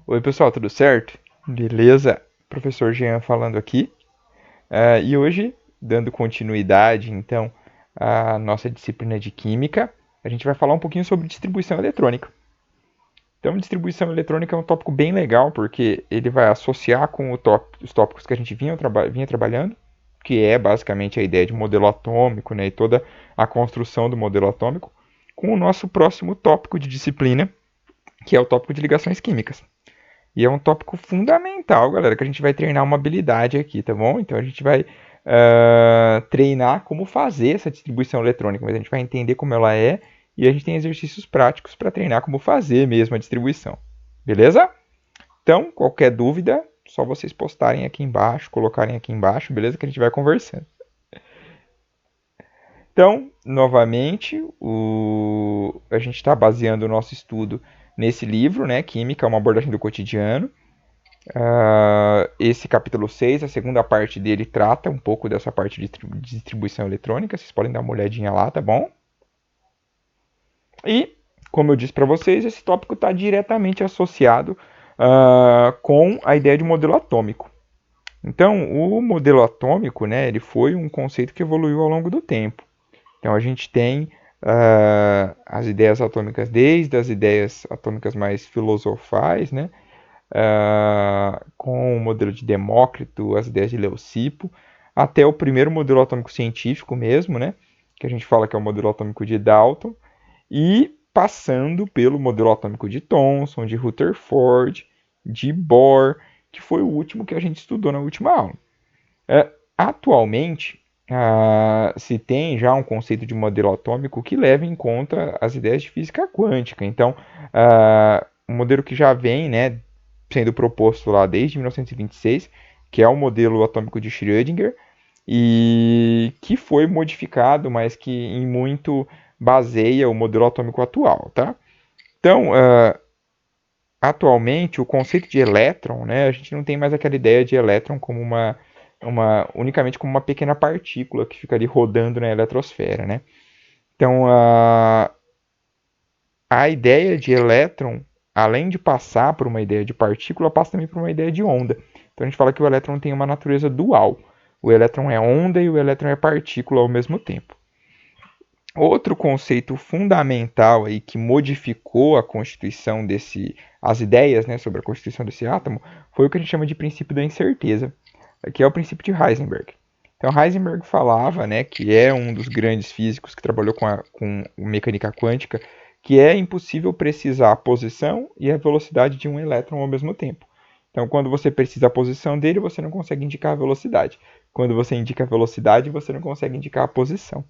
Oi, pessoal, tudo certo? Beleza? Professor Jean falando aqui. E hoje, dando continuidade, então, à nossa disciplina de Química, a gente vai falar um pouquinho sobre distribuição eletrônica. Então, distribuição eletrônica é um tópico bem legal, porque ele vai associar com os tópicos que a gente vinha trabalhando, que é basicamente a ideia de modelo atômico, né, e toda a construção do modelo atômico, com o nosso próximo tópico de disciplina, que é o tópico de ligações químicas. E é um tópico fundamental, galera, que a gente vai treinar uma habilidade aqui, tá bom? Então a gente vai treinar como fazer essa distribuição eletrônica, mas a gente vai entender como ela é e a gente tem exercícios práticos para treinar como fazer mesmo a distribuição. Beleza? Então, qualquer dúvida, só vocês postarem aqui embaixo, colocarem aqui embaixo, beleza? Que a gente vai conversando. Então, novamente, a gente está baseando o nosso estudo nesse livro, né? Química, uma abordagem do cotidiano. Esse capítulo 6, a segunda parte dele, trata um pouco dessa parte de distribuição eletrônica. Vocês podem dar uma olhadinha lá, tá bom? E, como eu disse para vocês, esse tópico está diretamente associado com a ideia de modelo atômico. Então, o modelo atômico, né, ele foi um conceito que evoluiu ao longo do tempo. Então, a gente tem as ideias atômicas desde as ideias atômicas mais filosofais, né, com o modelo de Demócrito, as ideias de Leucipo, até o primeiro modelo atômico científico mesmo, né, que a gente fala que é o modelo atômico de Dalton, e passando pelo modelo atômico de Thomson, de Rutherford, de Bohr, que foi o último que a gente estudou na última aula. Atualmente, se tem já um conceito de modelo atômico que leva em conta as ideias de física quântica. Então, um modelo que já vem, né, sendo proposto lá desde 1926, que é o modelo atômico de Schrödinger, e que foi modificado, mas que em muito baseia o modelo atômico atual, tá? Então, atualmente, o conceito de elétron, né, a gente não tem mais aquela ideia de elétron como unicamente como uma pequena partícula que fica ali rodando na eletrosfera, né? Então, a ideia de elétron, além de passar por uma ideia de partícula, passa também por uma ideia de onda. Então, a gente fala que o elétron tem uma natureza dual. O elétron é onda e o elétron é partícula ao mesmo tempo. Outro conceito fundamental aí que modificou a constituição as ideias, né, sobre a constituição desse átomo, foi o que a gente chama de princípio da incerteza, que é o princípio de Heisenberg. Então Heisenberg falava, né, que é um dos grandes físicos que trabalhou com mecânica quântica, que é impossível precisar a posição e a velocidade de um elétron ao mesmo tempo. Então, quando você precisa a posição dele, você não consegue indicar a velocidade. Quando você indica a velocidade, você não consegue indicar a posição.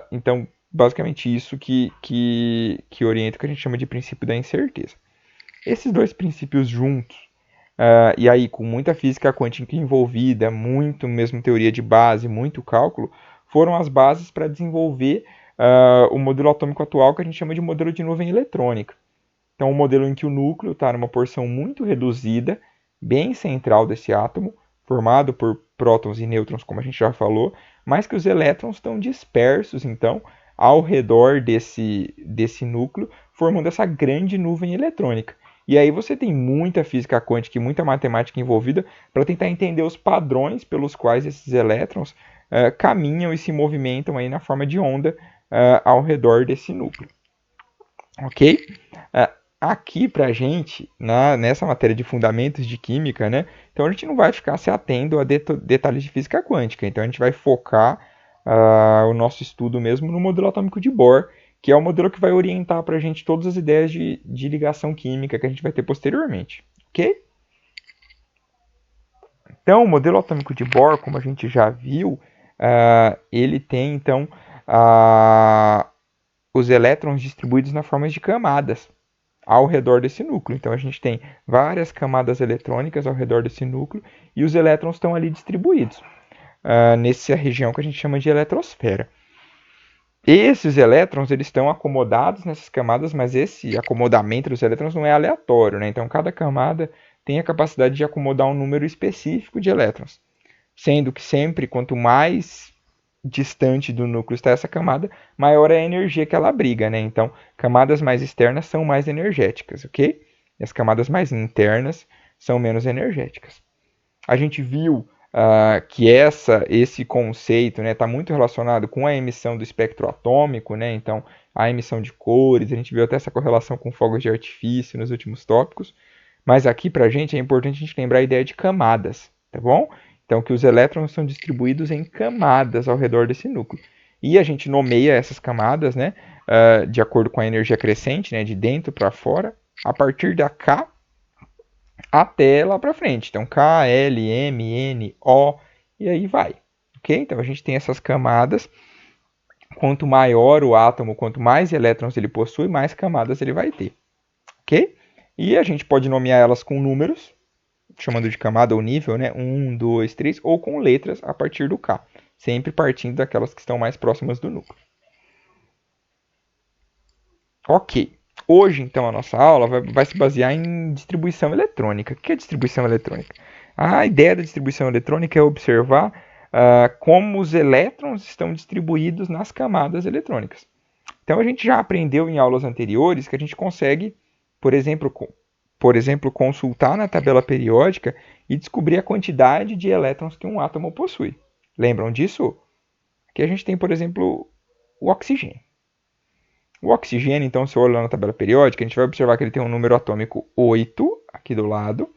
Então, basicamente isso que orienta o que a gente chama de princípio da incerteza. Esses dois princípios juntos, e aí com muita física quântica envolvida, muito mesmo teoria de base, muito cálculo, foram as bases para desenvolver o modelo atômico atual que a gente chama de modelo de nuvem eletrônica. Então, um modelo em que o núcleo está numa porção muito reduzida, bem central desse átomo, formado por prótons e nêutrons, como a gente já falou, mas que os elétrons estão dispersos, então, ao redor desse núcleo, formando essa grande nuvem eletrônica. E aí você tem muita física quântica e muita matemática envolvida para tentar entender os padrões pelos quais esses elétrons caminham e se movimentam aí na forma de onda ao redor desse núcleo. Ok? Aqui pra gente, nessa matéria de fundamentos de química, né? Então a gente não vai ficar se atendo a detalhes de física quântica. Então a gente vai focar o nosso estudo mesmo no modelo atômico de Bohr, que é o modelo que vai orientar pra gente todas as ideias de ligação química que a gente vai ter posteriormente. Ok? Então o modelo atômico de Bohr, como a gente já viu, ele tem então os elétrons distribuídos na forma de camadas ao redor desse núcleo. Então a gente tem várias camadas eletrônicas ao redor desse núcleo e os elétrons estão ali distribuídos nessa região que a gente chama de eletrosfera. Esses elétrons eles estão acomodados nessas camadas, mas esse acomodamento dos elétrons não é aleatório, né? Então cada camada tem a capacidade de acomodar um número específico de elétrons, sendo que sempre quanto mais distante do núcleo está essa camada, maior é a energia que ela abriga, né? Então, camadas mais externas são mais energéticas, ok? e as camadas mais internas são menos energéticas. A gente viu que esse conceito está muito relacionado com a emissão do espectro atômico, né? Então, a emissão de cores, a gente viu até essa correlação com fogos de artifício nos últimos tópicos. Mas aqui para a gente é importante a gente lembrar a ideia de camadas, tá bom? Então, que os elétrons são distribuídos em camadas ao redor desse núcleo. E a gente nomeia essas camadas, né, de acordo com a energia crescente, né, de dentro para fora, a partir da K até lá para frente. Então, K, L, M, N, O, e aí vai. Ok? Então, a gente tem essas camadas. Quanto maior o átomo, quanto mais elétrons ele possui, mais camadas ele vai ter. Ok? E a gente pode nomear elas com números, chamando de camada ou nível, né? 1, 2, 3, ou com letras a partir do K. Sempre partindo daquelas que estão mais próximas do núcleo. Ok. Hoje, então, a nossa aula vai se basear em distribuição eletrônica. O que é distribuição eletrônica? A ideia da distribuição eletrônica é observar como os elétrons estão distribuídos nas camadas eletrônicas. Então, a gente já aprendeu em aulas anteriores que a gente consegue, por exemplo, consultar na tabela periódica e descobrir a quantidade de elétrons que um átomo possui. Lembram disso? Que a gente tem, por exemplo, o oxigênio. O oxigênio, então, se eu olhar na tabela periódica, a gente vai observar que ele tem um número atômico 8, aqui do lado,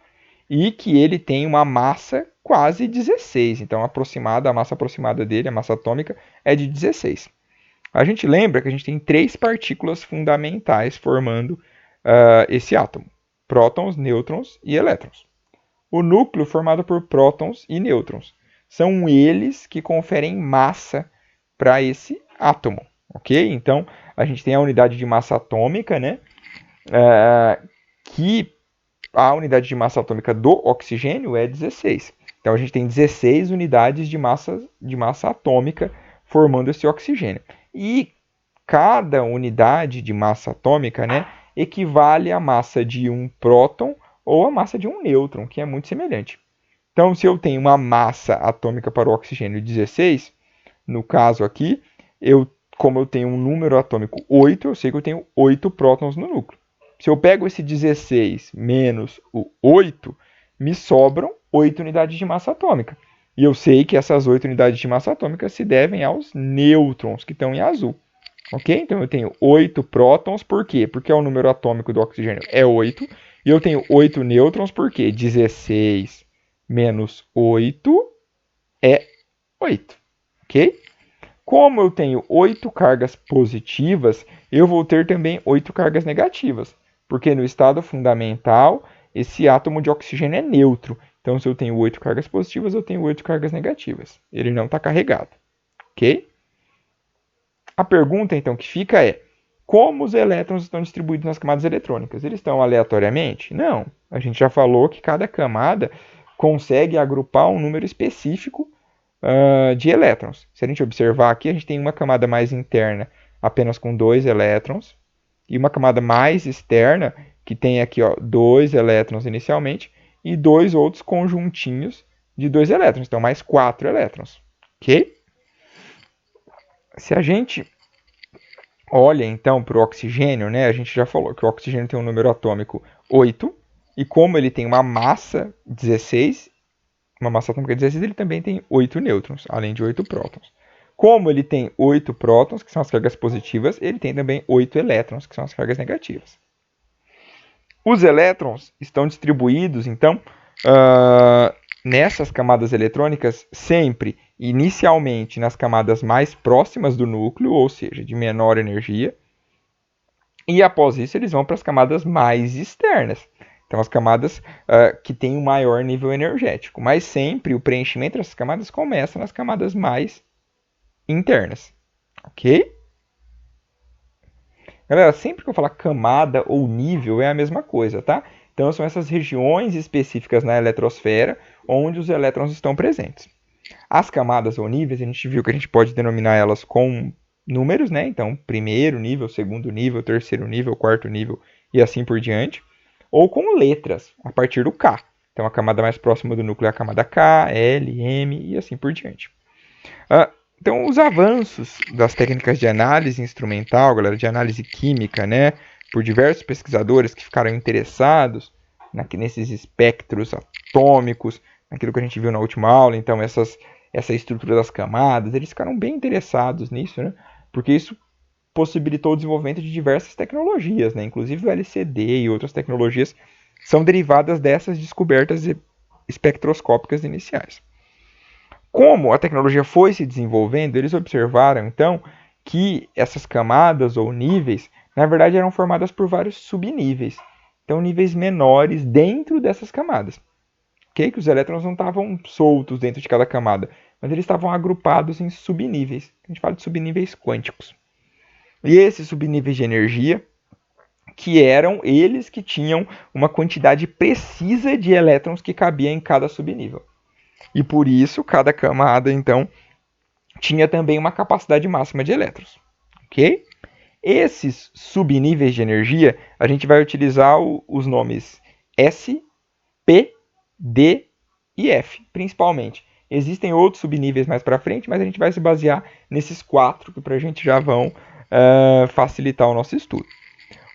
e que ele tem uma massa quase 16. Então, a massa aproximada dele, a massa atômica, é de 16. A gente lembra que a gente tem 3 partículas fundamentais formando esse átomo: prótons, nêutrons e elétrons. O núcleo formado por prótons e nêutrons. São eles que conferem massa para esse átomo. Ok? Então, a gente tem a unidade de massa atômica, né? Que a unidade de massa atômica do oxigênio é 16. Então, a gente tem 16 unidades de massa atômica formando esse oxigênio. E cada unidade de massa atômica, né, equivale à massa de um próton ou à massa de um nêutron, que é muito semelhante. Então, se eu tenho uma massa atômica para o oxigênio 16, no caso aqui, como eu tenho um número atômico 8, eu sei que eu tenho 8 prótons no núcleo. Se eu pego esse 16 menos o 8, me sobram 8 unidades de massa atômica. E eu sei que essas 8 unidades de massa atômica se devem aos nêutrons, que estão em azul. Ok? Então eu tenho 8 prótons, por quê? Porque o número atômico do oxigênio é 8. E eu tenho 8 nêutrons, por quê? 16 menos 8 é 8. Ok? Como eu tenho 8 cargas positivas, eu vou ter também 8 cargas negativas. Porque no estado fundamental, esse átomo de oxigênio é neutro. Então, se eu tenho 8 cargas positivas, eu tenho 8 cargas negativas. Ele não está carregado. Ok? A pergunta, então, que fica é: como os elétrons estão distribuídos nas camadas eletrônicas? Eles estão aleatoriamente? Não. A gente já falou que cada camada consegue agrupar um número específico de elétrons. Se a gente observar aqui, a gente tem uma camada mais interna apenas com 2 elétrons e uma camada mais externa que tem aqui 2 elétrons inicialmente e 2 outros conjuntinhos de 2 elétrons, então mais 4 elétrons. Ok? Se a gente olha então para o oxigênio, né, a gente já falou que o oxigênio tem um número atômico 8 e como ele tem uma massa 16, uma massa atômica 16, ele também tem 8 nêutrons, além de 8 prótons. Como ele tem 8 prótons, que são as cargas positivas, ele tem também 8 elétrons, que são as cargas negativas. Os elétrons estão distribuídos, então, nessas camadas eletrônicas, sempre, inicialmente, nas camadas mais próximas do núcleo, ou seja, de menor energia, e após isso eles vão para as camadas mais externas. Então, as camadas que têm um maior nível energético. Mas sempre o preenchimento dessas camadas começa nas camadas mais internas. Ok? Galera, sempre que eu falar camada ou nível é a mesma coisa, tá? Então, são essas regiões específicas na eletrosfera onde os elétrons estão presentes. As camadas ou níveis, a gente viu que a gente pode denominar elas com números, né? Então, primeiro nível, segundo nível, terceiro nível, quarto nível e assim por diante. Ou com letras, a partir do K. Então, a camada mais próxima do núcleo é a camada K, L, M e assim por diante. Então, os avanços das técnicas de análise instrumental, galera, de análise química, né, por diversos pesquisadores que ficaram interessados nesses espectros atômicos, naquilo que a gente viu na última aula, então essa estrutura das camadas, eles ficaram bem interessados nisso, né? Porque isso possibilitou o desenvolvimento de diversas tecnologias, né? Inclusive o LCD e outras tecnologias são derivadas dessas descobertas espectroscópicas iniciais. Como a tecnologia foi se desenvolvendo, eles observaram, então, que essas camadas ou níveis, na verdade, eram formadas por vários subníveis. Então, níveis menores dentro dessas camadas. Okay? Que os elétrons não estavam soltos dentro de cada camada, mas eles estavam agrupados em subníveis. A gente fala de subníveis quânticos. E esses subníveis de energia, que eram eles que tinham uma quantidade precisa de elétrons que cabia em cada subnível. E por isso, cada camada, então, tinha também uma capacidade máxima de elétrons. Ok? Esses subníveis de energia, a gente vai utilizar os nomes S, P, D e F, principalmente. Existem outros subníveis mais para frente, mas a gente vai se basear nesses 4 que para a gente já vão facilitar o nosso estudo.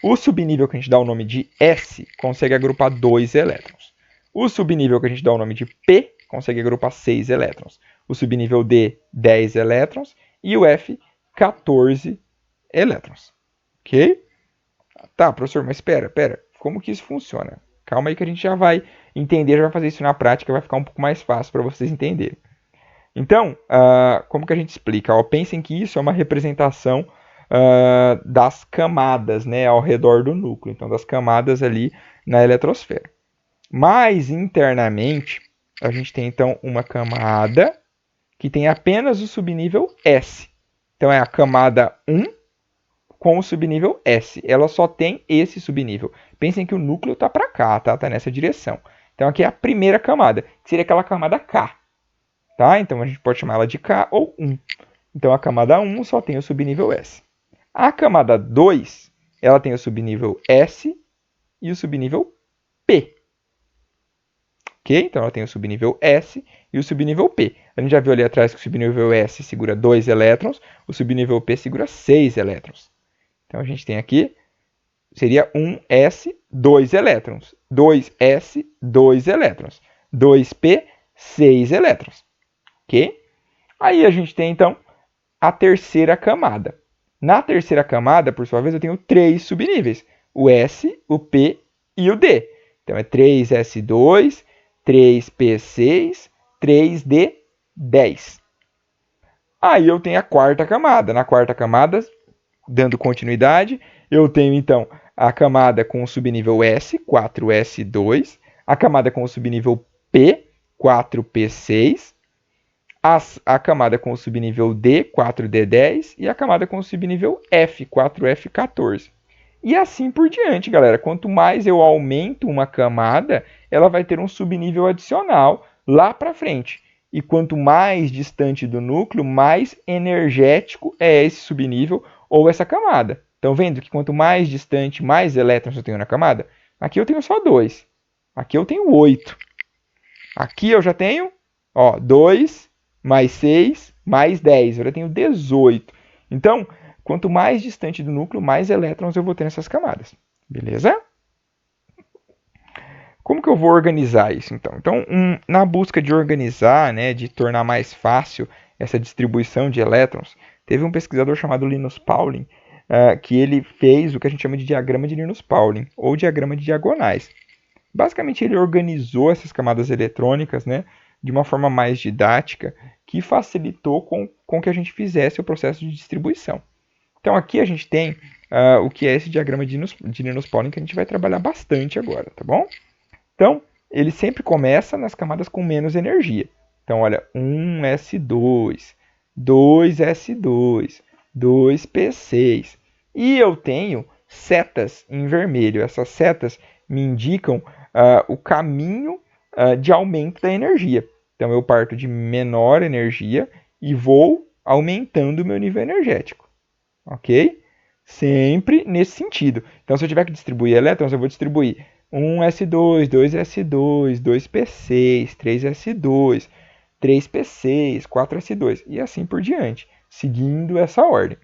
O subnível que a gente dá o nome de S consegue agrupar 2 elétrons. O subnível que a gente dá o nome de P consegue agrupar 6 elétrons. O subnível D, 10 elétrons. E o F, 14 elétrons. Ok? Tá, professor, mas espera. Como que isso funciona? Calma aí que a gente já vai entender, já vai fazer isso na prática, vai ficar um pouco mais fácil para vocês entenderem. Então, como que a gente explica? Pensem que isso é uma representação das camadas, né, ao redor do núcleo. Então, das camadas ali na eletrosfera. Mais internamente, a gente tem então uma camada que tem apenas o subnível S. Então, é a camada 1 com o subnível S. Ela só tem esse subnível. Pensem que o núcleo está para cá, tá? Tá nessa direção. Então, aqui é a primeira camada, que seria aquela camada K. Tá? Então, a gente pode chamar ela de K ou 1. Então, a camada 1 só tem o subnível S. A camada 2, ela tem o subnível S e o subnível P. Ok? Então, ela tem o subnível S e o subnível P. A gente já viu ali atrás que o subnível S segura 2 elétrons, o subnível P segura 6 elétrons. Então, a gente tem aqui, seria 1S, 2 elétrons. 2S, 2 elétrons. 2P, 6 elétrons. Ok? Aí a gente tem, então, a terceira camada. Na terceira camada, por sua vez, eu tenho 3 subníveis. O S, o P e o D. Então, é 3S2, 3P6, 3D10. Aí eu tenho a quarta camada. Na quarta camada, dando continuidade, eu tenho, então, a camada com o subnível S, 4S2. A camada com o subnível P, 4P6. A camada com o subnível D, 4D10, e a camada com o subnível F, 4F14. E assim por diante, galera. Quanto mais eu aumento uma camada, ela vai ter um subnível adicional lá para frente. E quanto mais distante do núcleo, mais energético é esse subnível ou essa camada. Estão vendo que quanto mais distante, mais elétrons eu tenho na camada? Aqui eu tenho só 2. Aqui eu tenho 8. Aqui eu já tenho 2, mais 6, mais 10. Eu já tenho 18. Então, quanto mais distante do núcleo, mais elétrons eu vou ter nessas camadas. Beleza? Como que eu vou organizar isso, então? Então, na busca de organizar, né, de tornar mais fácil essa distribuição de elétrons, teve um pesquisador chamado Linus Pauling, que ele fez o que a gente chama de diagrama de Linus Pauling, ou diagrama de diagonais. Basicamente, ele organizou essas camadas eletrônicas, né, de uma forma mais didática, que facilitou com que a gente fizesse o processo de distribuição. Então, aqui a gente tem o que é esse diagrama de Linus Pauling, que a gente vai trabalhar bastante agora, tá bom? Então, ele sempre começa nas camadas com menos energia. Então, olha, 1S2, 2S2, 2P6. E eu tenho setas em vermelho. Essas setas me indicam o caminho de aumento da energia. Então, eu parto de menor energia e vou aumentando o meu nível energético. Ok? Sempre nesse sentido. Então, se eu tiver que distribuir elétrons, eu vou distribuir 1S2, 2S2, 2P6, 3S2, 3P6, 4S2 e assim por diante, seguindo essa ordem.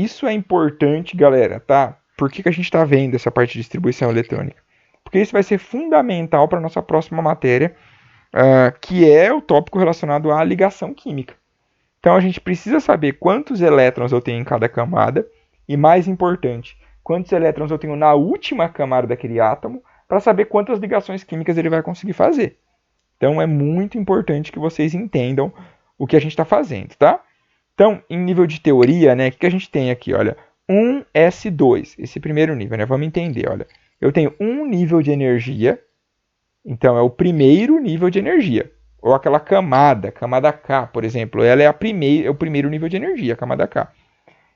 isso é importante, galera, tá? Por que a gente está vendo essa parte de distribuição eletrônica? Porque isso vai ser fundamental para a nossa próxima matéria, que é o tópico relacionado à ligação química. Então a gente precisa saber quantos elétrons eu tenho em cada camada e, mais importante, quantos elétrons eu tenho na última camada daquele átomo para saber quantas ligações químicas ele vai conseguir fazer. Então é muito importante que vocês entendam o que a gente está fazendo, tá? Então, em nível de teoria, né, o que a gente tem aqui? Olha, 1s2, esse primeiro nível, né? Vamos entender, olha. Eu tenho um nível de energia, então é o primeiro nível de energia. Ou aquela camada K, por exemplo, ela é o primeiro nível de energia, a camada K.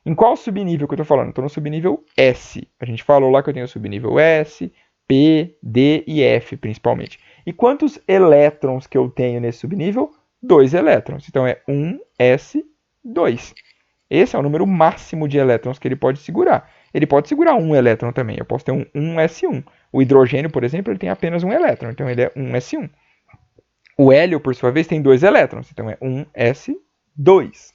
Em qual subnível que eu estou falando? Estou no subnível S. A gente falou lá que eu tenho o subnível S, P, D e F, principalmente. E quantos elétrons que eu tenho nesse subnível? 2 elétrons. Então é 1s2. Esse é o número máximo de elétrons que ele pode segurar. Ele pode segurar um elétron também. Eu posso ter um 1s1. O hidrogênio, por exemplo, ele tem apenas um elétron. Então ele é 1s1. O hélio, por sua vez, tem 2 elétrons. Então é 1s2.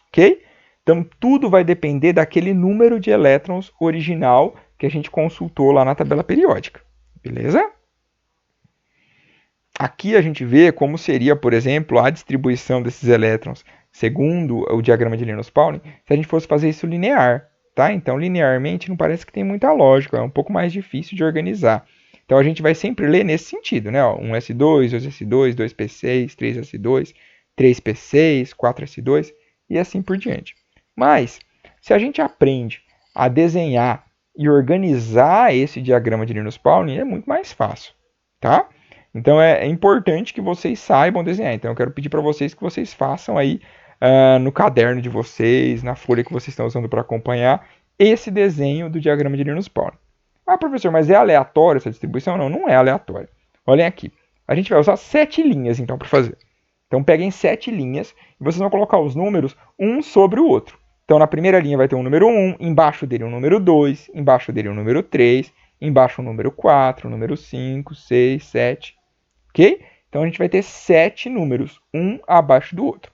Ok? Então tudo vai depender daquele número de elétrons original que a gente consultou lá na tabela periódica. Beleza? Aqui a gente vê como seria, por exemplo, a distribuição desses elétrons segundo o diagrama de Linus-Pauling, se a gente fosse fazer isso linear, tá? Então, linearmente não parece que tem muita lógica, é um pouco mais difícil de organizar. Então, a gente vai sempre ler nesse sentido, né? 1s2, 2s2, 2p6, 3s2, 3p6, 4s2 e assim por diante. Mas, se a gente aprende a desenhar e organizar esse diagrama de Linus-Pauling, é muito mais fácil, tá? Então é importante que vocês saibam desenhar. Então eu quero pedir para vocês que vocês façam aí no caderno de vocês, na folha que vocês estão usando para acompanhar, esse desenho do diagrama de Linus-Pauling. Ah, professor, mas é aleatório essa distribuição? Não, não é aleatório. Olhem aqui. A gente vai usar 7 linhas então para fazer. Então peguem 7 linhas e vocês vão colocar os números um sobre o outro. Então na primeira linha vai ter um número 1, embaixo dele um número 2, embaixo dele um número 3, embaixo um número 4, um número 5, 6, 7. Ok? Então a gente vai ter 7 números, um abaixo do outro.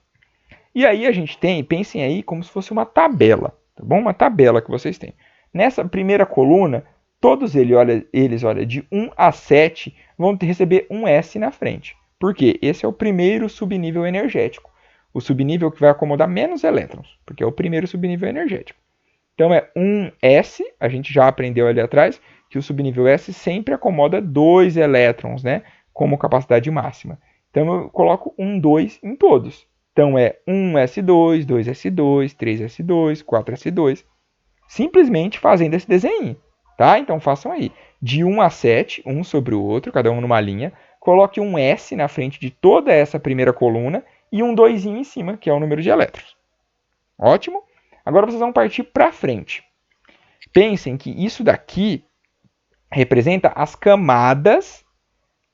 E aí a gente tem, pensem aí como se fosse uma tabela, tá bom? Uma tabela que vocês têm. Nessa primeira coluna, todos eles, olha, de 1 a 7 vão receber um S na frente. Por quê? Esse é o primeiro subnível energético. O subnível que vai acomodar menos elétrons, porque é o primeiro subnível energético. Então é 1S, a gente já aprendeu ali atrás, que o subnível S sempre acomoda 2 elétrons, né? Como capacidade máxima. Então eu coloco 1, 2 em todos. Então é 1s2, 2s2, 3s2, 4s2. Simplesmente fazendo esse desenho, tá? Então façam aí. De 1 a 7, um sobre o outro, cada um numa linha. Coloque um S na frente de toda essa primeira coluna e um 2 em cima, que é o número de elétrons. Ótimo? Agora vocês vão partir para frente. Pensem que isso daqui representa as camadas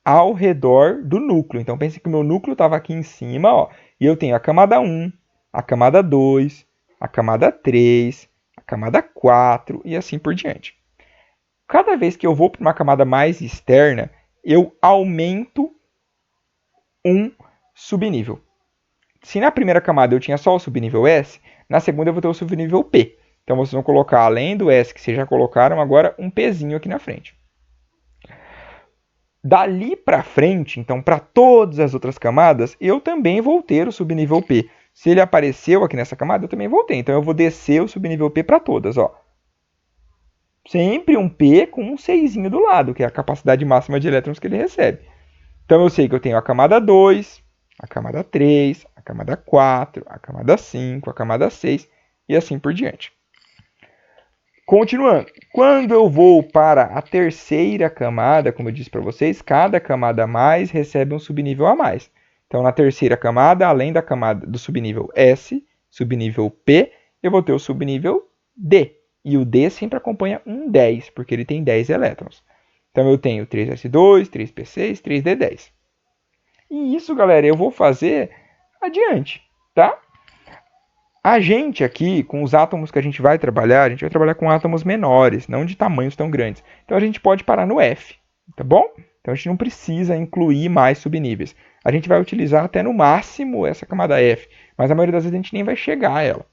ao redor do núcleo. Então, pense que o meu núcleo estava aqui em cima, ó, e eu tenho a camada 1, a camada 2, a camada 3, a camada 4 e assim por diante. Cada vez que eu vou para uma camada mais externa, eu aumento um subnível. Se na primeira camada eu tinha só o subnível S, na segunda eu vou ter o subnível P. Então, vocês vão colocar, além do S que vocês já colocaram, agora um Pzinho aqui na frente. Dali para frente, então para todas as outras camadas, eu também vou ter o subnível P. Se ele apareceu aqui nessa camada, eu também vou ter. Então eu vou descer o subnível P para todas, ó. Sempre um P com um 6 do lado, que é a capacidade máxima de elétrons que ele recebe. Então eu sei que eu tenho a camada 2, a camada 3, a camada 4, a camada 5, a camada 6 e assim por diante. Continuando, quando eu vou para a terceira camada, como eu disse para vocês, cada camada a mais recebe um subnível a mais. Então, na terceira camada, além da camada do subnível S, subnível P, eu vou ter o subnível D. E o D sempre acompanha um 10, porque ele tem 10 elétrons. Então, eu tenho 3s2, 3p6, 3d10. E isso, galera, eu vou fazer adiante, tá? A gente aqui, com os átomos que a gente vai trabalhar com átomos menores, não de tamanhos tão grandes. Então a gente pode parar no F, tá bom? Então a gente não precisa incluir mais subníveis. A gente vai utilizar até no máximo essa camada F, mas a maioria das vezes a gente nem vai chegar a ela.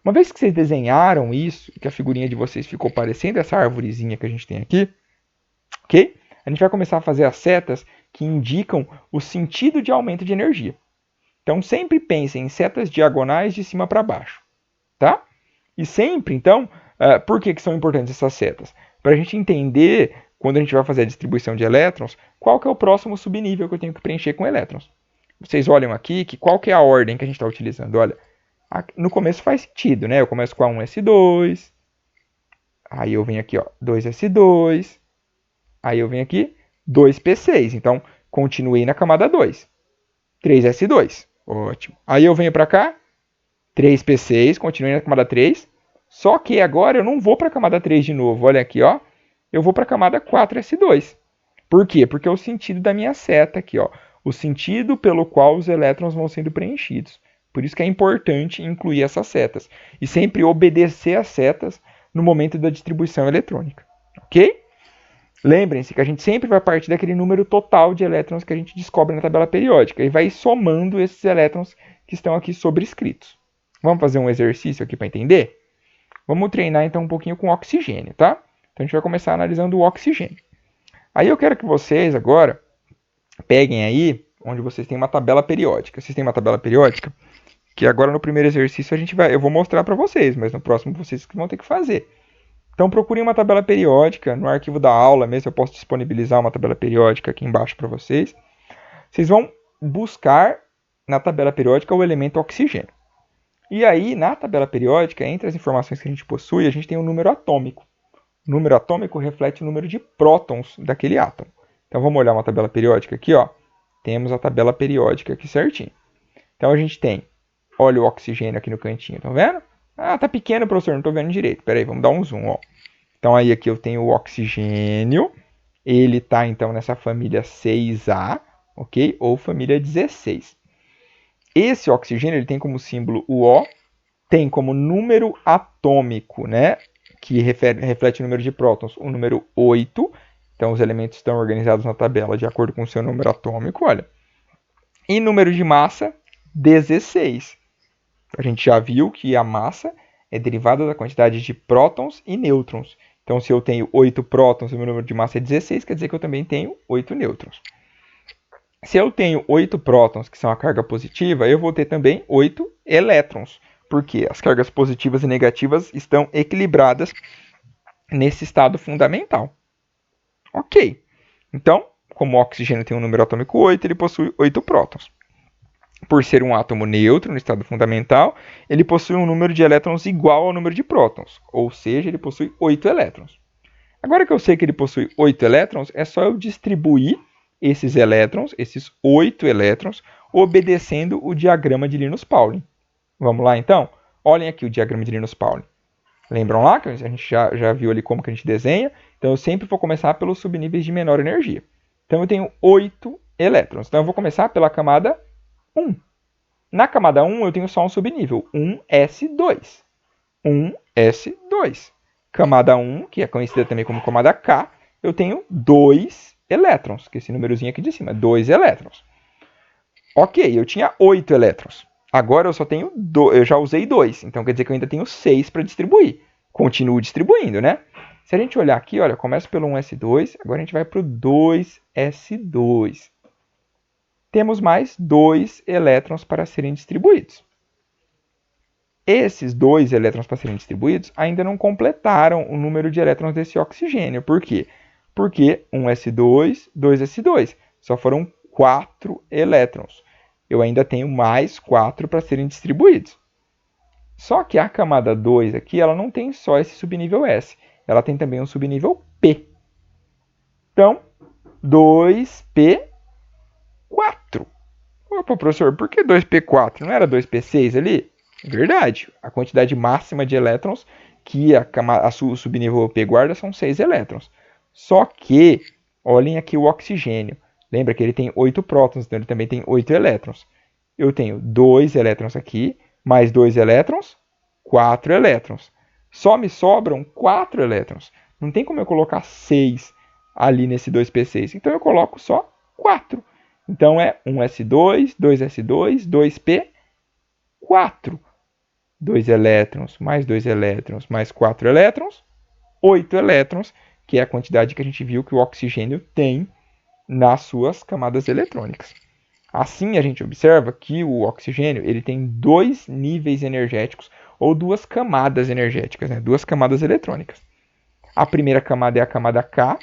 Uma vez que vocês desenharam isso, que a figurinha de vocês ficou parecendo essa arvorezinha que a gente tem aqui, ok? A gente vai começar a fazer as setas que indicam o sentido de aumento de energia. Então, sempre pensem em setas diagonais de cima para baixo, tá? E sempre, então, por que são importantes essas setas? Para a gente entender, quando a gente vai fazer a distribuição de elétrons, qual que é o próximo subnível que eu tenho que preencher com elétrons. Vocês olham aqui que qual que é a ordem que a gente está utilizando. Olha, no começo faz sentido, né? Eu começo com a 1s2, aí eu venho aqui, ó, 2s2, aí eu venho aqui, 2p6. Então, continuei na camada 2. 3s2. Ótimo. Aí eu venho para cá, 3p6, continuei na camada 3. Só que agora eu não vou para a camada 3 de novo. Olha aqui, ó. Eu vou para a camada 4s2. Por quê? Porque é o sentido da minha seta aqui, ó. O sentido pelo qual os elétrons vão sendo preenchidos. Por isso que é importante incluir essas setas. E sempre obedecer às setas no momento da distribuição eletrônica. Ok? Lembrem-se que a gente sempre vai partir daquele número total de elétrons que a gente descobre na tabela periódica e vai somando esses elétrons que estão aqui sobrescritos. Vamos fazer um exercício aqui para entender? Vamos treinar então um pouquinho com oxigênio, tá? Então a gente vai começar analisando o oxigênio. Aí eu quero que vocês agora peguem aí onde vocês têm uma tabela periódica. Vocês têm uma tabela periódica? Que agora no primeiro exercício eu vou mostrar para vocês, mas no próximo vocês que vão ter que fazer. Então procurem uma tabela periódica, no arquivo da aula mesmo eu posso disponibilizar uma tabela periódica aqui embaixo para vocês. Vocês vão buscar na tabela periódica o elemento oxigênio. E aí, na tabela periódica, entre as informações que a gente possui, a gente tem o número atômico. O número atômico reflete o número de prótons daquele átomo. Então vamos olhar uma tabela periódica aqui, ó. Temos a tabela periódica aqui certinho. Então a gente tem, olha o oxigênio aqui no cantinho, estão vendo? Ah, tá pequeno, professor, não estou vendo direito. Pera aí, vamos dar um zoom, ó. Então aí aqui eu tenho o oxigênio. Ele está então nessa família 6A, ok? Ou família 16. Esse oxigênio ele tem como símbolo o O, tem como número atômico, né? Que reflete o número de prótons, o número 8. Então os elementos estão organizados na tabela de acordo com o seu número atômico, olha. E número de massa, 16. A gente já viu que a massa é derivada da quantidade de prótons e nêutrons. Então, se eu tenho 8 prótons e o meu número de massa é 16, quer dizer que eu também tenho 8 nêutrons. Se eu tenho 8 prótons, que são a carga positiva, eu vou ter também 8 elétrons, porque as cargas positivas e negativas estão equilibradas nesse estado fundamental. Ok. Então, como o oxigênio tem um número atômico 8, ele possui 8 prótons. Por ser um átomo neutro no estado fundamental, ele possui um número de elétrons igual ao número de prótons, ou seja, ele possui 8 elétrons. Agora que eu sei que ele possui 8 elétrons, é só eu distribuir esses elétrons, esses 8 elétrons, obedecendo o diagrama de Linus-Pauling. Vamos lá então? Olhem aqui o diagrama de Linus-Pauling. Lembram lá que a gente já viu ali como que a gente desenha? Então eu sempre vou começar pelos subníveis de menor energia. Então eu tenho 8 elétrons. Então eu vou começar pela camada 1. Na camada 1 eu tenho só um subnível, 1s2. 1s2. Camada 1, que é conhecida também como camada K, eu tenho 2 elétrons, que é esse númerozinho aqui de cima, 2 elétrons. Ok, eu tinha 8 elétrons. Agora eu só tenho 2, eu já usei 2, então quer dizer que eu ainda tenho 6 para distribuir. Continuo distribuindo, né? Se a gente olhar aqui, olha, começa pelo 1s2, agora a gente vai para o 2s2. Temos mais 2 elétrons para serem distribuídos. Esses 2 elétrons para serem distribuídos ainda não completaram o número de elétrons desse oxigênio. Por quê? Porque 1s2, 2s2. Só foram 4 elétrons. Eu ainda tenho mais 4 para serem distribuídos. Só que a camada 2 aqui, ela não tem só esse subnível S. Ela tem também um subnível P. Então, 2P4. Opa, professor, por que 2P4? Não era 2P6 ali? Verdade. A quantidade máxima de elétrons que o subnível P guarda são 6 elétrons. Só que, olhem aqui o oxigênio. Lembra que ele tem 8 prótons, então ele também tem 8 elétrons. Eu tenho 2 elétrons aqui, mais 2 elétrons, 4 elétrons. Só me sobram 4 elétrons. Não tem como eu colocar 6 ali nesse 2P6. Então eu coloco só 4. Então é 1s2, 2s2, 2p4. 2 elétrons, mais 2 elétrons, mais 4 elétrons, 8 elétrons, que é a quantidade que a gente viu que o oxigênio tem nas suas camadas eletrônicas. Assim, a gente observa que o oxigênio ele tem dois níveis energéticos, ou duas camadas energéticas, né? Duas camadas eletrônicas. A primeira camada é a camada K,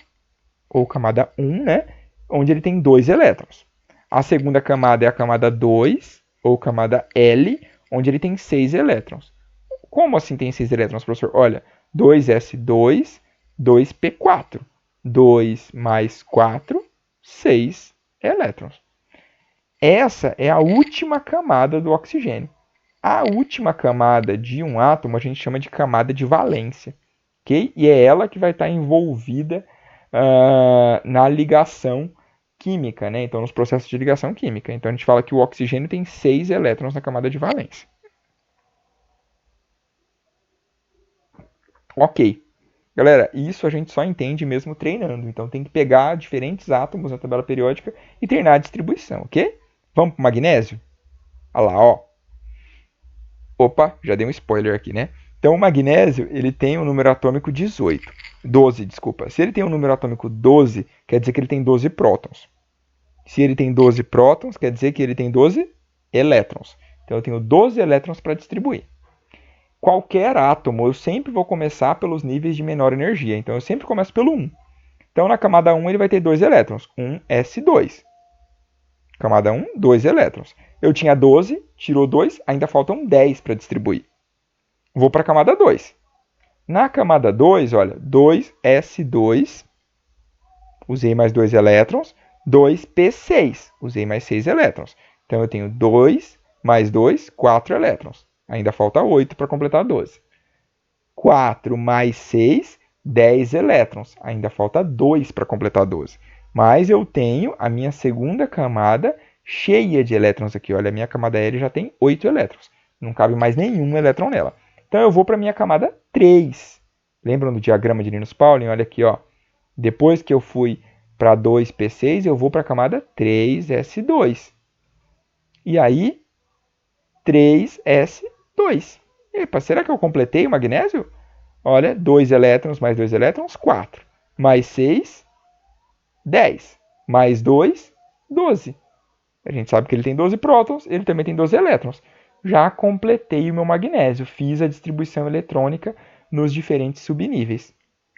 ou camada 1, né? Onde ele tem 2 elétrons. A segunda camada é a camada 2, ou camada L, onde ele tem 6 elétrons. Como assim tem 6 elétrons, professor? Olha, 2s2, 2p4. 2 mais 4, 6 elétrons. Essa é a última camada do oxigênio. A última camada de um átomo a gente chama de camada de valência. Okay? E é ela que vai estar envolvida na ligação química, né? Então, nos processos de ligação química. Então, a gente fala que o oxigênio tem 6 elétrons na camada de valência. Ok. Galera, isso a gente só entende mesmo treinando. Então, tem que pegar diferentes átomos na tabela periódica e treinar a distribuição, ok? Vamos para o magnésio? Olha lá, ó. Opa, já dei um spoiler aqui, né? Então, o magnésio, ele tem um número atômico 12, desculpa. Se ele tem um número atômico 12, quer dizer que ele tem 12 prótons. Se ele tem 12 prótons, quer dizer que ele tem 12 elétrons. Então, eu tenho 12 elétrons para distribuir. Qualquer átomo, eu sempre vou começar pelos níveis de menor energia. Então, eu sempre começo pelo 1. Então, na camada 1, ele vai ter 2 elétrons. 1s2. Camada 1, 2 elétrons. Eu tinha 12, tirou 2, ainda faltam 10 para distribuir. Vou para a camada 2. Na camada 2, olha, 2s2, usei mais 2 elétrons, 2p6, usei mais 6 elétrons. Então, eu tenho 2 mais 2, 4 elétrons. Ainda falta 8 para completar 12. 4 mais 6, 10 elétrons. Ainda falta 2 para completar 12. Mas eu tenho a minha segunda camada cheia de elétrons aqui. Olha, a minha camada L já tem 8 elétrons. Não cabe mais nenhum elétron nela. Então, eu vou para a minha camada 3. Lembram do diagrama de Linus Pauling? Olha aqui, ó. Depois que eu fui para 2p6, eu vou para a camada 3s2. E aí, 3s2. Epa, será que eu completei o magnésio? Olha, 2 elétrons mais 2 elétrons, 4. Mais 6, 10. Mais 2, 12. A gente sabe que ele tem 12 prótons, ele também tem 12 elétrons. Já completei o meu magnésio, fiz a distribuição eletrônica nos diferentes subníveis.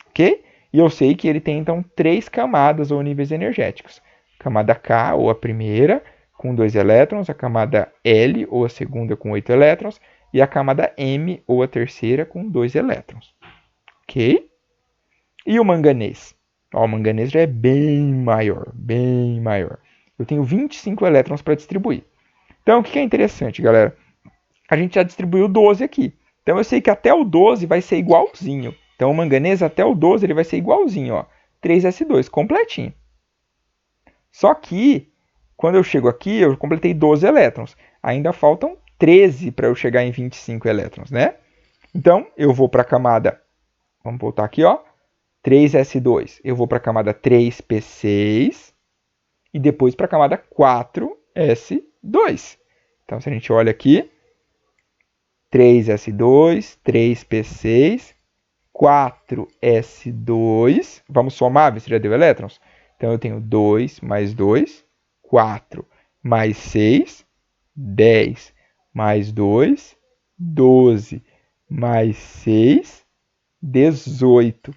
Ok? E eu sei que ele tem, então, 3 camadas ou níveis energéticos. Camada K, ou a primeira, com 2 elétrons. A camada L, ou a segunda, com 8 elétrons. E a camada M, ou a terceira, com 2 elétrons. Ok? E o manganês? Ó, o manganês já é bem maior, bem maior. Eu tenho 25 elétrons para distribuir. Então, o que é interessante, galera? A gente já distribuiu 12 aqui. Então, eu sei que até o 12 vai ser igualzinho. Então, o manganês até o 12 ele vai ser igualzinho, ó, 3s2, completinho. Só que, quando eu chego aqui, eu completei 12 elétrons. Ainda faltam 13 para eu chegar em 25 elétrons, né? Então, eu vou para a camada, vamos voltar aqui, ó, 3s2. Eu vou para a camada 3p6 e depois para a camada 4s2. Então, se a gente olha aqui, 3s2, 3p6, 4s2. Vamos somar, ver se já deu elétrons? Então, eu tenho 2 mais 2, 4 mais 6, 10 mais 2, 12 mais 6, 18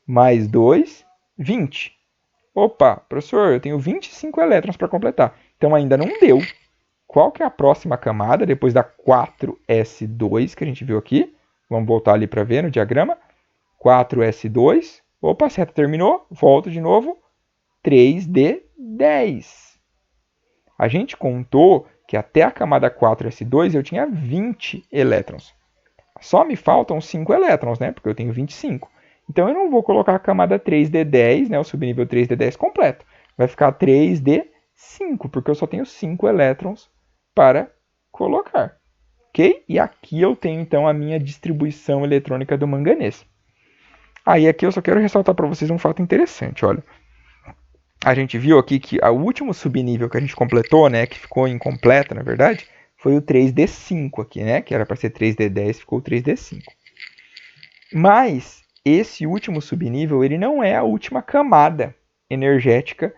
mais 2, 20. Opa, professor, eu tenho 25 elétrons para completar. Então, ainda não deu. Qual que é a próxima camada, depois da 4s2 que a gente viu aqui? Vamos voltar ali para ver no diagrama. 4s2. Opa, a seta terminou. Volto de novo. 3d10. A gente contou que até a camada 4s2 eu tinha 20 elétrons. Só me faltam 5 elétrons, né? Porque eu tenho 25. Então, eu não vou colocar a camada 3d10, né? O subnível 3d10 completo. Vai ficar 3d5, porque eu só tenho 5 elétrons para colocar. Ok? E aqui eu tenho, então, a minha distribuição eletrônica do manganês. Aí, aqui eu só quero ressaltar para vocês um fato interessante, olha. A gente viu aqui que o último subnível que a gente completou, né, que ficou incompleta, na verdade, foi o 3d5 aqui, né? Que era para ser 3d10, ficou 3d5. Mas esse último subnível, ele não é a última camada energética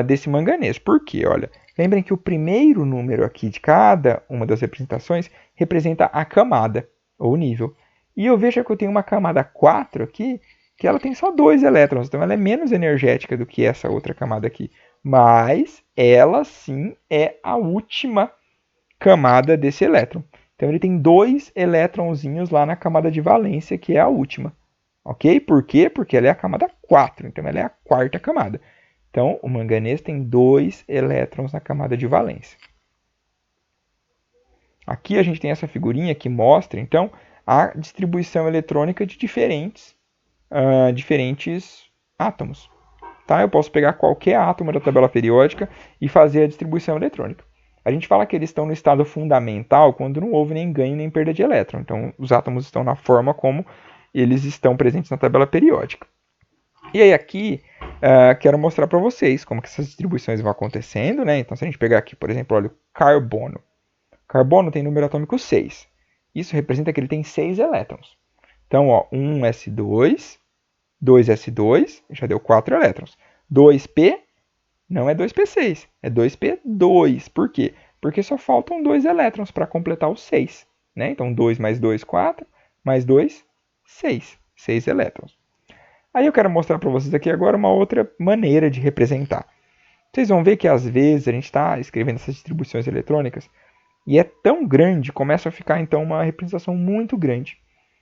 desse manganês. Por quê? Olha, lembrem que o primeiro número aqui de cada uma das representações representa a camada, ou nível. E eu vejo que eu tenho uma camada 4 aqui, que ela tem só 2 elétrons, então ela é menos energética do que essa outra camada aqui. Mas ela sim é a última camada desse elétron. Então ele tem 2 elétronzinhos lá na camada de valência, que é a última. Ok? Por quê? Porque ela é a camada 4, então ela é a quarta camada. Então o manganês tem 2 elétrons na camada de valência. Aqui a gente tem essa figurinha que mostra, então, a distribuição eletrônica de diferentes átomos. Tá? Eu posso pegar qualquer átomo da tabela periódica e fazer a distribuição eletrônica. A gente fala que eles estão no estado fundamental quando não houve nem ganho nem perda de elétron. Então, os átomos estão na forma como eles estão presentes na tabela periódica. E aí aqui, quero mostrar para vocês como que essas distribuições vão acontecendo, né? Então, se a gente pegar aqui, por exemplo, olha o carbono. Carbono tem número atômico 6. Isso representa que ele tem 6 elétrons. Então, ó, 1s2, 2s2, já deu 4 elétrons. 2p não é 2p6, é 2p2. Por quê? Porque só faltam 2 elétrons para completar os 6. Né? Então, 2 mais 2, 4, mais 2, 6. 6 elétrons. Aí eu quero mostrar para vocês aqui agora uma outra maneira de representar. Vocês vão ver que às vezes a gente está escrevendo essas distribuições eletrônicas e é tão grande, começa a ficar então uma representação muito grande.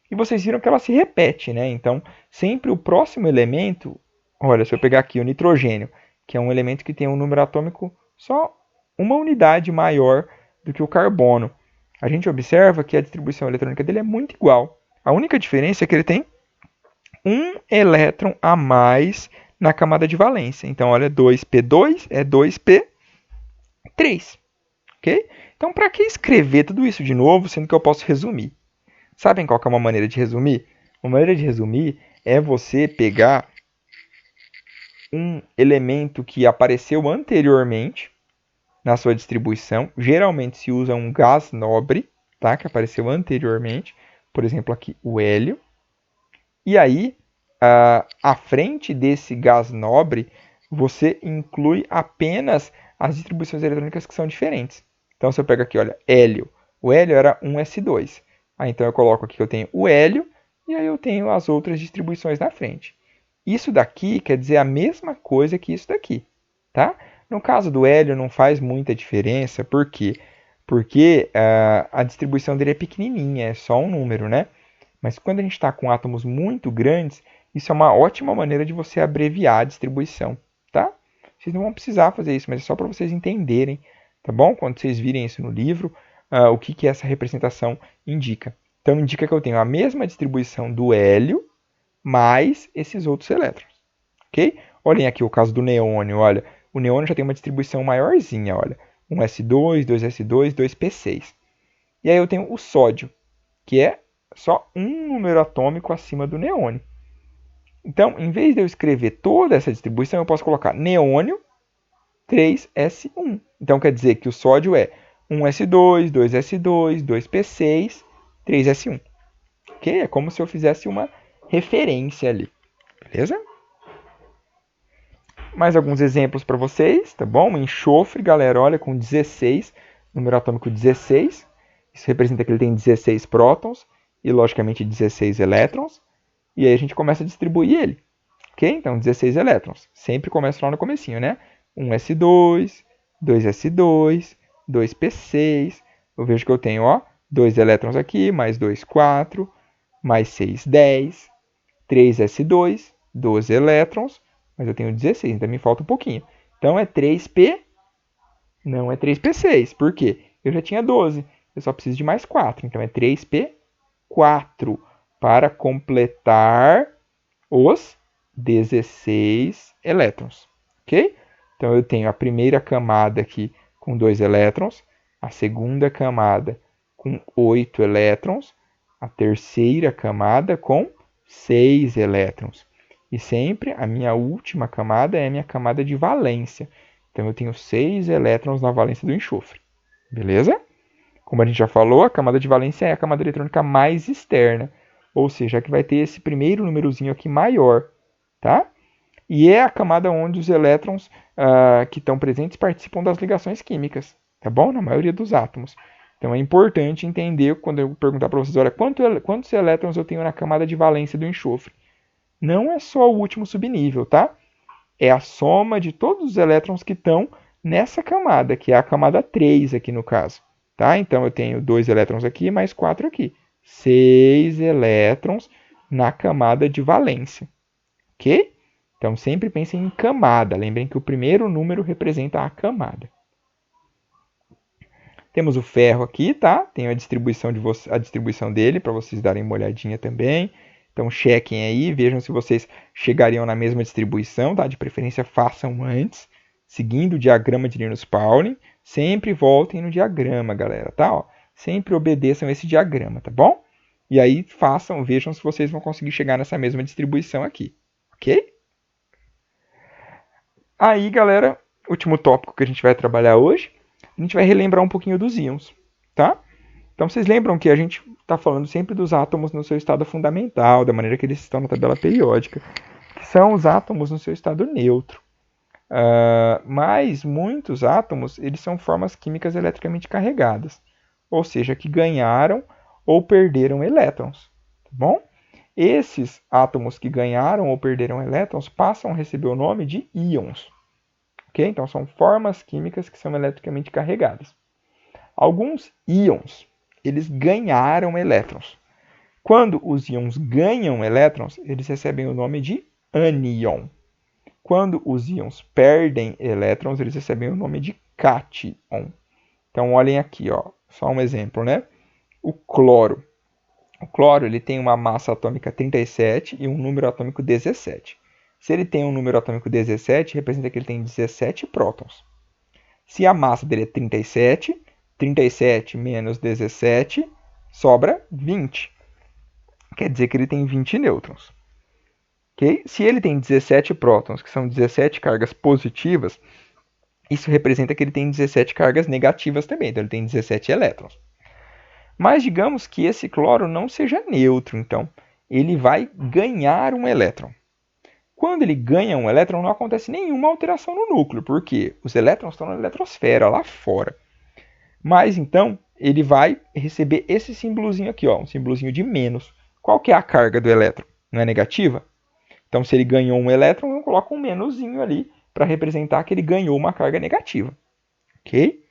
E vocês viram que ela se repete, né? Então, sempre o próximo elemento, olha, se eu pegar aqui o nitrogênio, que é um elemento que tem um número atômico só uma unidade maior do que o carbono, a gente observa que a distribuição eletrônica dele é muito igual. A única diferença é que ele tem um elétron a mais na camada de valência. Então, olha, 2p2 é 2p3. Ok? Então, para que escrever tudo isso de novo, sendo que eu posso resumir? Sabem qual que é uma maneira de resumir? Uma maneira de resumir é você pegar um elemento que apareceu anteriormente na sua distribuição. Geralmente se usa um gás nobre, tá? Que apareceu anteriormente. Por exemplo, aqui o hélio. E aí, à frente desse gás nobre, você inclui apenas as distribuições eletrônicas que são diferentes. Então, se eu pego aqui, olha, hélio. O hélio era 1s2. Então, eu coloco aqui que eu tenho o hélio e aí eu tenho as outras distribuições na frente. Isso daqui quer dizer a mesma coisa que isso daqui, tá? No caso do hélio não faz muita diferença, por quê? Porque a distribuição dele é pequenininha, é só um número, né? Mas quando a gente está com átomos muito grandes, isso é uma ótima maneira de você abreviar a distribuição, tá? Vocês não vão precisar fazer isso, mas é só para vocês entenderem, tá bom? Quando vocês virem isso no livro, o que essa representação indica. Então, indica que eu tenho a mesma distribuição do hélio, mais esses outros elétrons, ok? Olhem aqui o caso do neônio, olha. O neônio já tem uma distribuição maiorzinha, olha. 1s2, 2s2, 2p6. E aí eu tenho o sódio, que é só um número atômico acima do neônio. Então, em vez de eu escrever toda essa distribuição, eu posso colocar neônio 3s1. Então, quer dizer que o sódio é 1s2, 2s2, 2p6, 3s1. Ok? É como se eu fizesse uma referência ali. Beleza? Mais alguns exemplos para vocês, tá bom? Enxofre, galera, olha, com 16, número atômico 16. Isso representa que ele tem 16 prótons e, logicamente, 16 elétrons. E aí a gente começa a distribuir ele. Ok? Então, 16 elétrons. Sempre começa lá no comecinho, né? 1s2, 2s2, 2p6. Eu vejo que eu tenho, ó, 2 elétrons aqui, mais 2, 4, mais 6, 10. 3s2, 12 elétrons, mas eu tenho 16, então me falta um pouquinho. Então é 3p, não é 3p6. Por quê? Eu já tinha 12, eu só preciso de mais 4, então é 3p4 para completar os 16 elétrons, ok? Então eu tenho a primeira camada aqui com 2 elétrons, a segunda camada com 8 elétrons, a terceira camada com 6 elétrons. E sempre a minha última camada é a minha camada de valência. Então eu tenho 6 elétrons na valência do enxofre. Beleza? Como a gente já falou, a camada de valência é a camada eletrônica mais externa, ou seja, a que vai ter esse primeiro númerozinho aqui maior, tá? E é a camada onde os elétrons que estão presentes participam das ligações químicas, tá bom? Na maioria dos átomos. Então é importante entender quando eu perguntar para vocês, olha, quantos elétrons eu tenho na camada de valência do enxofre? Não é só o último subnível, tá? É a soma de todos os elétrons que estão nessa camada, que é a camada 3 aqui no caso. Tá? Então eu tenho 2 elétrons aqui mais 4 aqui. 6 elétrons na camada de valência. Ok? Então sempre pensem em camada. Lembrem que o primeiro número representa a camada. Temos o ferro aqui, tá? Tem a distribuição dele para vocês darem uma olhadinha também. Então chequem aí, vejam se vocês chegariam na mesma distribuição, tá? De preferência façam antes, seguindo o diagrama de Linus-Pauling. Sempre voltem no diagrama, galera, tá? Ó, sempre obedeçam esse diagrama, tá bom? E aí façam, vejam se vocês vão conseguir chegar nessa mesma distribuição aqui, ok? Aí, galera, último tópico que a gente vai trabalhar hoje, a gente vai relembrar um pouquinho dos íons, tá? Então vocês lembram que a gente está falando sempre dos átomos no seu estado fundamental, da maneira que eles estão na tabela periódica, que são os átomos no seu estado neutro. Mas muitos átomos eles são formas químicas eletricamente carregadas, ou seja, que ganharam ou perderam elétrons. Tá bom? Esses átomos que ganharam ou perderam elétrons passam a receber o nome de íons. Okay? Então são formas químicas que são eletricamente carregadas. Alguns íons eles ganharam elétrons. Quando os íons ganham elétrons, eles recebem o nome de ânion. Quando os íons perdem elétrons, eles recebem o nome de cátion. Então, olhem aqui, ó, só um exemplo, né? O cloro. O cloro ele tem uma massa atômica 37 e um número atômico 17. Se ele tem um número atômico 17, representa que ele tem 17 prótons. Se a massa dele é 37, 37 menos 17 sobra 20. Quer dizer que ele tem 20 nêutrons. Okay? Se ele tem 17 prótons, que são 17 cargas positivas, isso representa que ele tem 17 cargas negativas também. Então ele tem 17 elétrons. Mas digamos que esse cloro não seja neutro, então ele vai ganhar um elétron. Quando ele ganha um elétron, não acontece nenhuma alteração no núcleo, porque os elétrons estão na eletrosfera, lá fora. Mas então, ele vai receber esse símbolozinho aqui, ó, um símbolozinho de menos. Qual que é a carga do elétron? Não é negativa? Então, se ele ganhou um elétron, eu coloco um menoszinho ali para representar que ele ganhou uma carga negativa. Ok?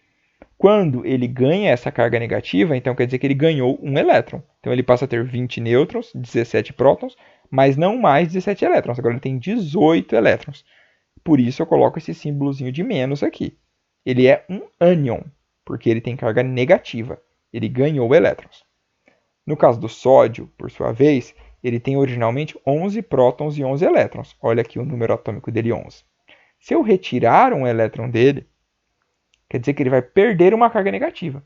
Quando ele ganha essa carga negativa, então quer dizer que ele ganhou um elétron. Então, ele passa a ter 20 nêutrons, 17 prótons, mas não mais 17 elétrons. Agora ele tem 18 elétrons. Por isso eu coloco esse símbolozinho de menos aqui. Ele é um ânion, porque ele tem carga negativa. Ele ganhou elétrons. No caso do sódio, por sua vez, ele tem originalmente 11 prótons e 11 elétrons. Olha aqui o número atômico dele, 11. Se eu retirar um elétron dele, quer dizer que ele vai perder uma carga negativa.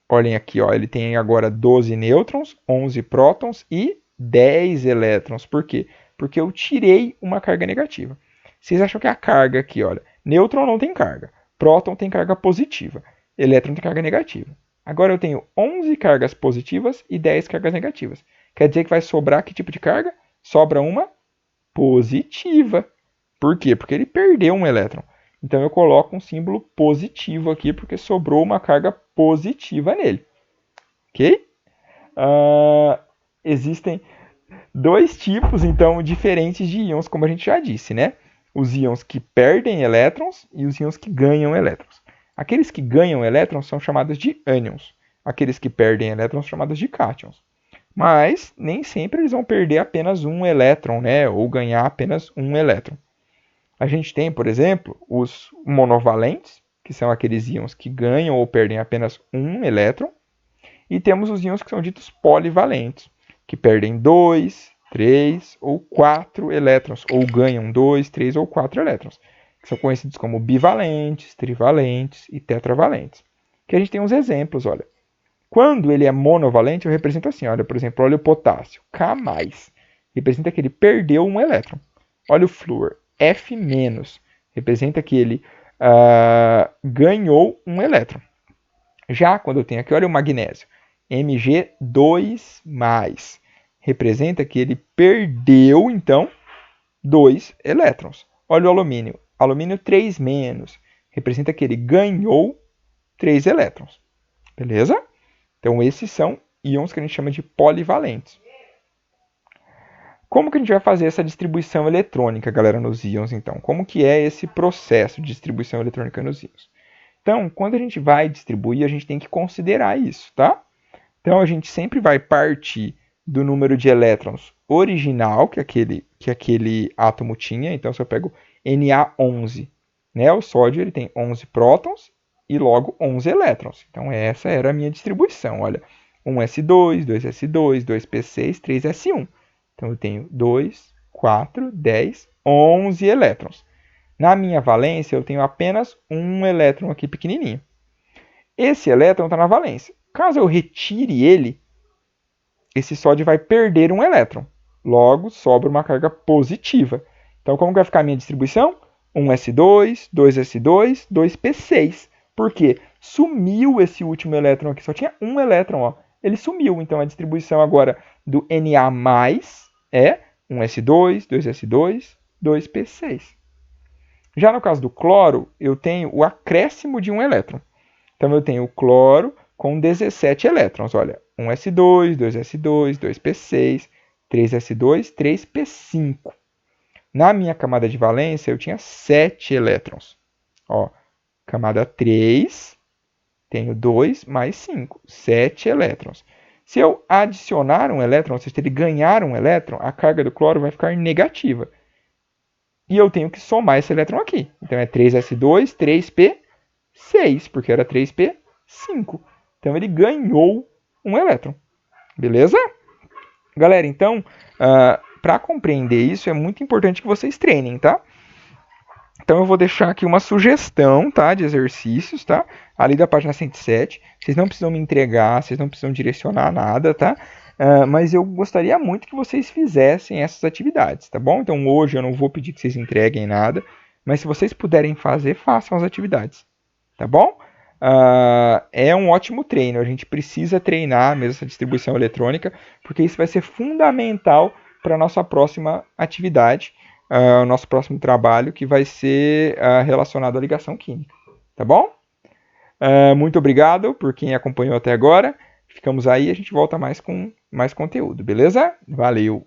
Olhem aqui, ó, ele tem agora 12 nêutrons, 11 prótons e 10 elétrons. Por quê? Porque eu tirei uma carga negativa. Vocês acham que a carga aqui, olha, nêutron não tem carga, próton tem carga positiva, elétron tem carga negativa. Agora eu tenho 11 cargas positivas e 10 cargas negativas. Quer dizer que vai sobrar que tipo de carga? Sobra uma positiva. Por quê? Porque ele perdeu um elétron. Então eu coloco um símbolo positivo aqui, porque sobrou uma carga positiva nele. Ok? Existem dois tipos, então, diferentes de íons, como a gente já disse, né? Os íons que perdem elétrons e os íons que ganham elétrons. Aqueles que ganham elétrons são chamados de ânions. Aqueles que perdem elétrons são chamados de cátions. Mas nem sempre eles vão perder apenas um elétron, né? Ou ganhar apenas um elétron. A gente tem, por exemplo, os monovalentes, que são aqueles íons que ganham ou perdem apenas um elétron. E temos os íons que são ditos polivalentes, que perdem 2, 3 ou 4 elétrons, ou ganham 2, 3 ou 4 elétrons, que são conhecidos como bivalentes, trivalentes e tetravalentes. Que a gente tem uns exemplos, olha. Quando ele é monovalente, eu represento assim, olha, por exemplo, olha o potássio, K+, representa que ele perdeu um elétron. Olha o flúor, F-, representa que ele ganhou um elétron. Já quando eu tenho aqui, olha o magnésio, Mg2+, representa que ele perdeu, então, 2 elétrons. Olha o alumínio, alumínio 3-, representa que ele ganhou 3 elétrons. Beleza? Então, esses são íons que a gente chama de polivalentes. Como que a gente vai fazer essa distribuição eletrônica, galera, nos íons, então? Como que é esse processo de distribuição eletrônica nos íons? Então, quando a gente vai distribuir, a gente tem que considerar isso, tá? Então, a gente sempre vai partir do número de elétrons original que aquele átomo tinha. Então, se eu pego Na11, né, o sódio ele tem 11 prótons e logo 11 elétrons. Então, essa era a minha distribuição. Olha, 1s2, 2s2, 2p6, 3s1. Então, eu tenho 2, 4, 10, 11 elétrons. Na minha valência, eu tenho apenas um elétron aqui pequenininho. Esse elétron está na valência. Caso eu retire ele, esse sódio vai perder um elétron. Logo, sobra uma carga positiva. Então, como vai ficar a minha distribuição? 1s2, 2s2, 2p6. Por quê? Sumiu esse último elétron aqui. Só tinha um elétron, ó. Ele sumiu. Então, a distribuição agora do Na+, é 1s2, 2s2, 2p6. Já no caso do cloro, eu tenho o acréscimo de um elétron. Então, eu tenho o cloro com 17 elétrons. Olha, 1s2, 2s2, 2p6, 3s2, 3p5. Na minha camada de valência, eu tinha 7 elétrons. Ó, camada 3, tenho 2 mais 5, 7 elétrons. Se eu adicionar um elétron, ou seja, se ele ganhar um elétron, a carga do cloro vai ficar negativa. E eu tenho que somar esse elétron aqui. Então, é 3s2, 3p6, porque era 3p5. Então, ele ganhou um elétron. Beleza? Galera, então, para compreender isso, é muito importante que vocês treinem, tá? Então, eu vou deixar aqui uma sugestão, tá, de exercícios, tá? Ali da página 107. Vocês não precisam me entregar, vocês não precisam direcionar nada, tá? Mas eu gostaria muito que vocês fizessem essas atividades, tá bom? Então, hoje eu não vou pedir que vocês entreguem nada, mas se vocês puderem fazer, façam as atividades, tá bom? É um ótimo treino. A gente precisa treinar mesmo essa distribuição eletrônica, porque isso vai ser fundamental para a nossa próxima atividade, o nosso próximo trabalho, que vai ser relacionado à ligação química. Tá bom? Muito obrigado por quem acompanhou até agora. Ficamos aí e a gente volta mais com mais conteúdo, beleza? Valeu!